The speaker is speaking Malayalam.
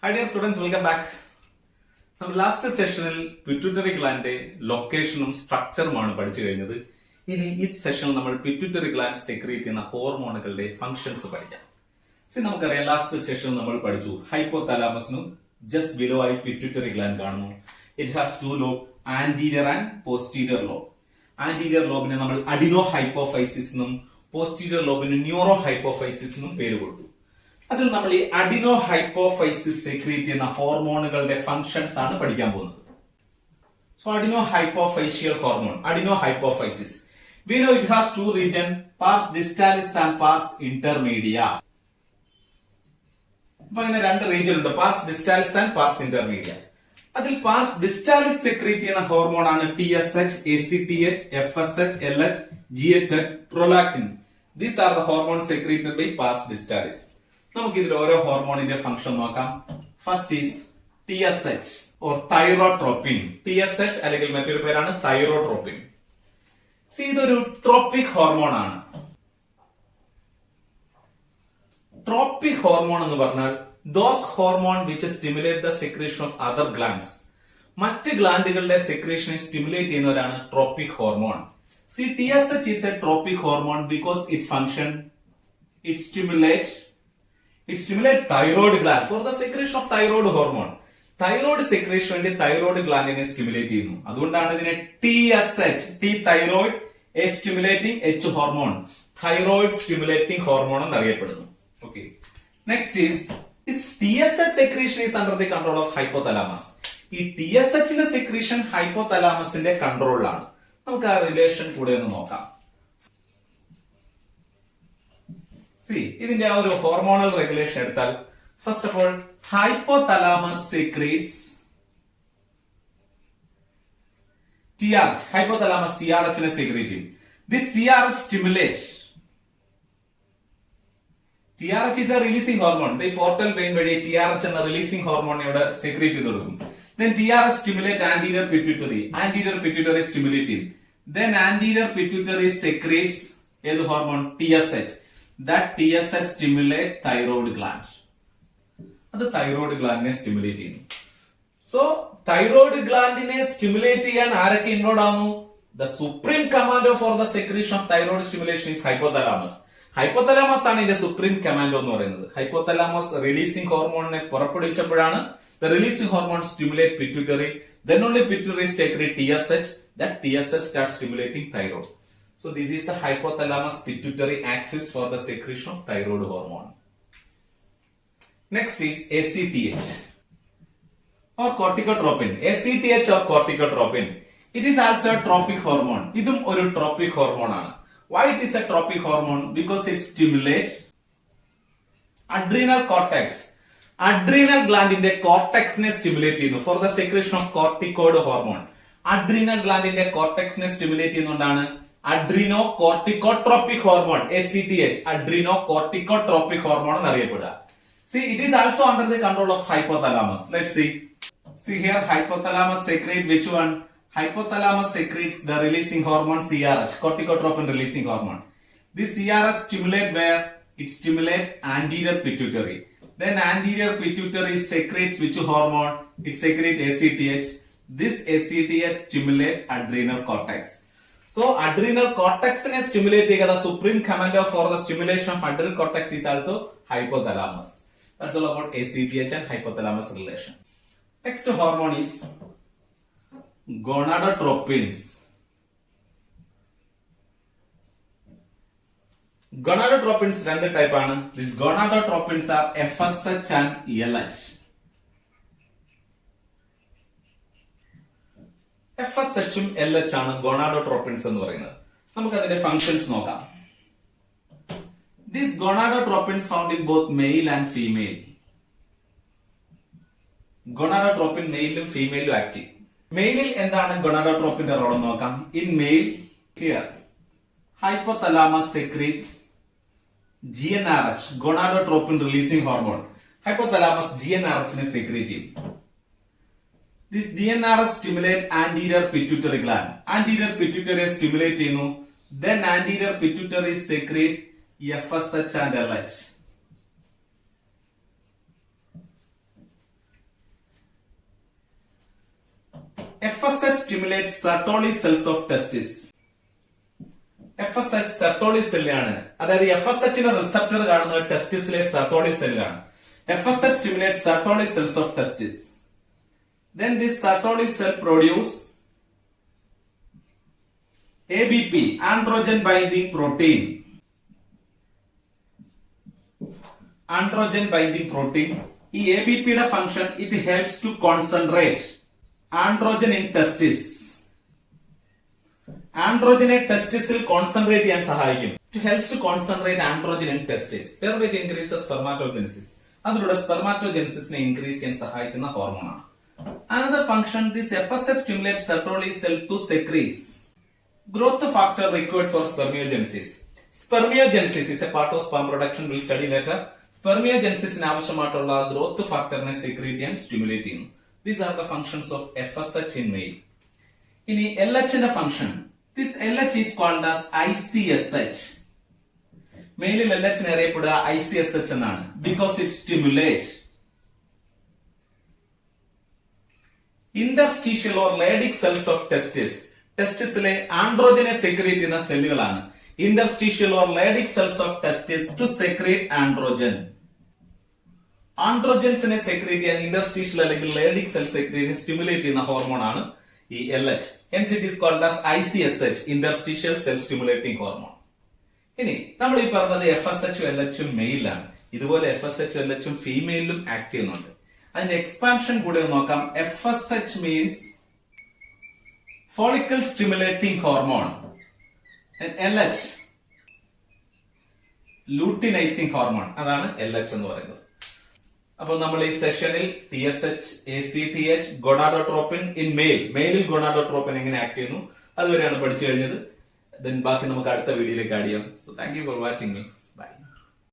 Hi dear students, welcome back. നമ്മൾ ലാസ്റ്റ് സെഷനിൽ പിറ്റ്യൂട്ടറി ഗ്ലാൻഡിന്റെ ലൊക്കേഷനും സ്ട്രക്ചറുമാണ് പഠിച്ചു കഴിഞ്ഞത്. ഇനി ഈ സെഷനിൽ നമ്മൾ പിറ്റ്യൂട്ടറി ഗ്ലാൻഡ് സെക്രീറ്റ് ചെയ്യുന്ന ഹോർമോണുകളുടെ ഫംഗ്ഷൻസ് പഠിക്കാം. നമുക്കറിയാം ലാസ്റ്റ് സെഷനിൽ നമ്മൾ പഠിച്ചു ഹൈപ്പോതലാമസിനും ജസ്റ്റ് ബിലോ ആയി പിറ്റ്യൂട്ടറി ഗ്ലാൻഡ് കാണുന്നു. It has two lobe, anterior and posterior lobe. Anterior ലോബിനെ നമ്മൾ അഡിനോ ഹൈപ്പോഫൈസിസ് എന്നും പോസ്റ്റീരിയർ ലോബിന് ന്യൂറോ ഹൈപ്പോഫൈസിസ് എന്നും പേര് കൊടുത്തു. അതിൽ നമ്മൾ ഈ അഡിനോ ഹൈപ്പോഫൈസിസ് സെക്രീറ്റ് ചെയ്യുന്ന ഹോർമോണുകളുടെ ഫംഗ്ഷൻസ് ആണ് പഠിക്കാൻ പോകുന്നത്. So adenohypophyseal hormone, adenohypophysis, we know it has two region, pars distalis and pars intermedia. അപ്പൊ അങ്ങനെ രണ്ട് റീജിയൻ ഉണ്ട്, pars distalis and pars intermedia. അതിൽ പാർസ് ഡിസ്റ്റാലിസ് സെക്രീറ്റ് ചെയ്യുന്ന ഹോർമോൺ ആണ് TSH, ACTH, FSH, LH, GH, prolactin. These are the hormones secreted by pars distalis. നമുക്ക് ഇതിൽ ഓരോ ഹോർമോണിന്റെ ഫംഗ്ഷൻ നോക്കാം. First is TSH or thyrotropin. TSH അല്ലെങ്കിൽ മറ്റൊരു പേരാണ് തൈറോട്രോപ്പിൻ. ഇതൊരു ട്രോപ്പിക് ഹോർമോൺ ആണ്. ട്രോപ്പിക് ഹോർമോൺ എന്ന് പറഞ്ഞാൽ those hormone which stimulate the secretion of other glands. മറ്റ് ഗ്ലാൻഡുകളുടെ സെക്രീഷനെ സ്റ്റിമുലേറ്റ് ചെയ്യുന്നവരാണ് tropic hormone. TSH is a tropic hormone because it stimulates thyroid gland for the secretion of thyroid hormone. Thyroid secretion വേണ്ടി തൈറോയ്ഡ് ഗ്ലാൻഡിനെ സ്റ്റിമുലേറ്റ് ചെയ്യുന്നു. അതുകൊണ്ടാണ് ഇതിനെ TSH, T thyroid, A stimulating, H hormone, thyroid stimulating hormone എന്നറിയപ്പെടുന്നു. Okay, next is TSH secretion is under the control of hypothalamus. ഈ TSH ന്റെ സെക്രീഷൻ ഹൈപ്പോതലാമസിന്റെ കൺട്രോളിലാണ്. നമുക്ക് ആ റിലേഷൻ കൂടെ ഒന്ന് നോക്കാം. ഇതിന്റെ ആ ഒരു ഹോർമോണൽ റെഗുലേഷൻ എടുത്താൽ, first of all hypothalamus secretes TRH. Hypothalamus TRH നെ സെക്രീറ്റ് ചെയ്യും. This TRH stimulate. TRH is a releasing hormone. ഈ പോർട്ടൽ വെയിൻ വഴി TRH എന്ന റിലീസിംഗ് ഹോർമോൺ ഇവിടെ സെക്രീറ്റ് ചെയ്ത് കൊടുക്കും. Then TRH stimulate anterior pituitary. Anterior pituitary stimulate ചെയ്യും. Then anterior pituitary secretes ഏത് hormone? TSH. That TSH stimulate thyroid gland. അത് തൈറോയ്ഡ് ഗ്ലാൻഡിനെ സ്റ്റിമുലേറ്റ് ചെയ്യുന്നു. സോ തൈറോയ്ഡ് ഗ്ലാൻഡിനെ സ്റ്റിമുലേറ്റ് ചെയ്യാൻ ആരൊക്കെ ഇൻവോൾവ് ആവുന്നു? The supreme commando for the secretion of thyroid stimulation is hypothalamus. Hypothalamus ആണ് ഇതിന്റെ സുപ്രീം കമാൻഡോ എന്ന് പറയുന്നത്. ഹൈപ്പോതലാമസ് റിലീസിംഗ് ഹോർമോണിനെ പുറപ്പെടുവിച്ചപ്പോഴാണ് the releasing hormone stimulate pituitary. Then only pituitary secrete TSH. That TSH starts stimulating thyroid. So this is the hypothalamus pituitary axis for the secretion of thyroid hormone. Next is ACTH or corticotropin. ACTH or corticotropin. It is also a tropic hormone. ഇതും ഒരു tropic hormone ആണ്. Why it is a tropic hormone? Because it stimulates adrenal cortex. Adrenal ഗ്ലാൻഡിന്റെ കോർട്ടെക്സിനെ സ്റ്റിമുലേറ്റ് ചെയ്യുന്നു for the secretion of corticoid hormone. Adrenal ഗ്ലാൻഡിന്റെ കോർട്ടെക്സിനെ സ്റ്റിമുലേറ്റ് ചെയ്യുന്നതുകൊണ്ടാണ് adrenocorticotropic hormone ACTH, adrenocorticotropic hormone എന്നറിയപ്പെടുക. It is also under the control of hypothalamus. Let's see here, hypothalamus secrete which one? Hypothalamus secretes the releasing hormone CRH, corticotropin releasing hormone. This CRH stimulate where? It stimulate anterior pituitary. Then anterior pituitary secretes which hormone? It secretes ACTH. This ACTH stimulate adrenal cortex. So adrenal cortex ne stimulate cheyuka, the supreme commander for the stimulation of adrenal cortex is also hypothalamus. That's all about ACTH and hypothalamus relation. Next hormone is gonadotropins. Gonadotropins രണ്ട് ടൈപ്പ് ആണ്. These gonadotropins are FSH and LH. FSH ഉം LH ആണ് gonadotropins എന്ന് പറയുന്നത്. നമുക്ക് അതിന്റെ ഫങ്ഷൻസ് നോക്കാം. These gonadotropins found in both male and female. Gonadotropin മെയിലും ഫീമെയിലും ആക്റ്റീവ്. മെയിലിൽ എന്താണ് gonadotropinന്റെ റോൾ എന്ന് നോക്കാം. In male, here hypothalamus secrete GnRH, gonadotropin releasing hormone. Hypothalamus GnRH ne secrete ചെയ്യും. This GnRH stimulate anterior pituitary gland. Anterior pituitary stimulate ചെയ്യുന്നു. Then anterior pituitary secrete FSH and LH. FSH stimulates Sertoli cells of testis. FSH Sertoli സെല്ലാണ്, അതായത് FSHന്റെ റിസപ്റ്റർ കാണുന്നത് ടെസ്റ്റിസിലെ Sertoli സെല്ലാണ്. FSH stimulates Sertoli cells of testis. Then this Sertoli cell produce ABP, androgen binding protein. Androgen binding protein. ഈ ABP യുടെ function it helps to concentrate androgen in testis. ആൻഡ്രോജനെ ടെസ്റ്റിസിൽ കോൺസെൻട്രേറ്റ് ചെയ്യാൻ സഹായിക്കും. It helps to concentrate androgen in testis. Thereby it increases spermatogenesis. അതിലൂടെ സ്പെർമാറ്റോജെനിസിനെ ഇൻക്രീസ് ചെയ്യാൻ സഹായിക്കുന്ന ഹോർമോണാണ്. Another function, this FSH stimulates Sertoli cell to secrete growth factor required for spermiogenesis. Spermiogenesis is a part of sperm production. We'll study later. Spermiogenesis ആവശ്യമായിട്ടുള്ള ഗ്രോത്ത് ഫാക്ടറിനെ സെക്രീറ്റ് ചെയ്യാൻ സ്റ്റിമുലേറ്റ് ചെയ്യുന്നു. These are the functions of FSH in male. ഇനി LH ന്റെ function, this LH is called as ICSH. മെയിലിൽ LH അറിയപ്പെടുക ICSH എന്നാണ്, because it stimulates interstitial or Leydig cells of testis. ടെസ്റ്റിസിലെ ആൻഡ്രോജനെ സെക്രീറ്റ് ചെയ്യുന്ന സെല്ലുകളാണ് interstitial or Leydig cells of testis to secrete androgen. ആൻഡ്രോജൻസിനെ സെക്രീറ്റ് ചെയ്യാൻ interstitial അല്ലെങ്കിൽ Leydig cell സെക്രീറ്റ് സ്റ്റിമുലേറ്റ് ചെയ്യുന്ന ഹോർമോൺ ആണ് ഈ LH. Hence it is called as ICSH, interstitial cell stimulating hormone. ഇനി നമ്മൾ ഈ പറഞ്ഞത് FSH LH മെയിലാണ്. ഇതുപോലെ FSH LH ഫീമെയിലും ആക്ട് ചെയ്യുന്നുണ്ട്. അതിന്റെ എക്സ്പാൻഷൻ കൂടെ നോക്കാം. FSH means follicle stimulating hormone. LH luteinizing hormone, അതാണ് LH എന്ന് പറയുന്നത്. അപ്പോൾ നമ്മൾ ഈ സെഷനിൽ TSH, ACTH, ഗൊണാഡോട്രോപ്പിൻ ഇൻ മെയിലിൽ ഗൊണാഡോട്രോപ്പിൻ എങ്ങനെ ആക്ട് ചെയ്യുന്നു അതുവരെയാണ് പഠിച്ചു കഴിഞ്ഞത്. ബാക്കി നമുക്ക് അടുത്ത വീഡിയോയിലേക്ക് ആഡ് ചെയ്യാം. So thank you for watching me. By.